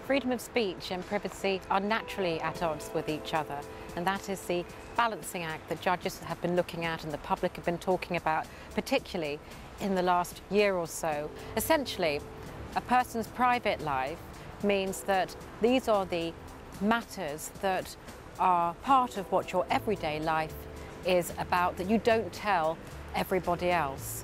Freedom of speech and privacy are naturally at odds with each other, and that is the balancing act that judges have been looking at and the public have been talking about, particularly in the last year or so. Essentially, a person's private life means that these are the matters that are part of what your everyday life is about, that you don't tell everybody else.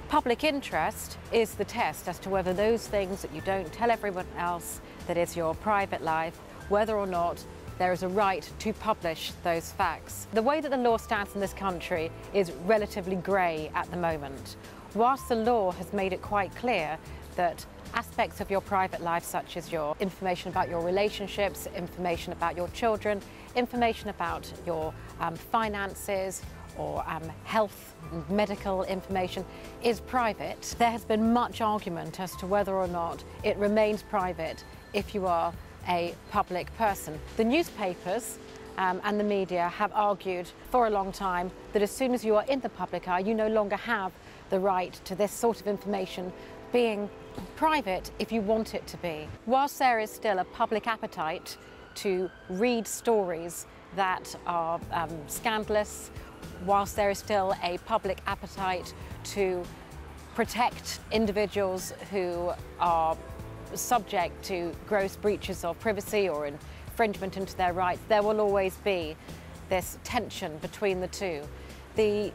Public interest is the test as to whether those things that you don't tell everyone else, that is your private life, whether or not there is a right to publish those facts. The way that the law stands in this country is relatively grey at the moment. Whilst the law has made it quite clear that aspects of your private life, such as your information about your relationships, information about your children, information about your finances, or health and medical information is private, there has been much argument as to whether or not it remains private if you are a public person. The newspapers and the media have argued for a long time that as soon as you are in the public eye, you no longer have the right to this sort of information being private if you want it to be. Whilst there is still a public appetite to read stories that are scandalous, whilst there is still a public appetite to protect individuals who are subject to gross breaches of privacy or infringement into their rights, there will always be this tension between the two. The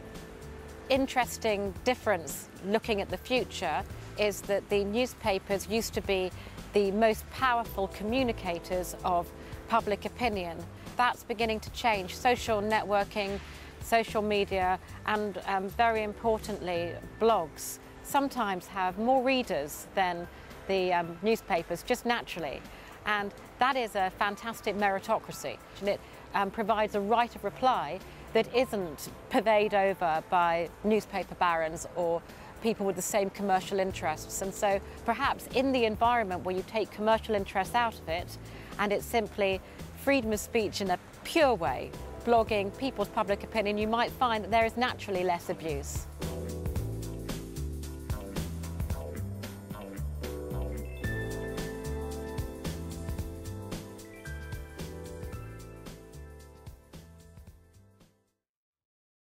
interesting difference looking at the future is that the newspapers used to be the most powerful communicators of public opinion. That's beginning to change. Social networking, social media, and very importantly, blogs sometimes have more readers than the newspapers, just naturally. And that is a fantastic meritocracy. And it provides a right of reply that isn't purveyed over by newspaper barons or people with the same commercial interests. And so perhaps in the environment where you take commercial interests out of it and it's simply freedom of speech in a pure way, blogging, people's public opinion, you might find that there is naturally less abuse.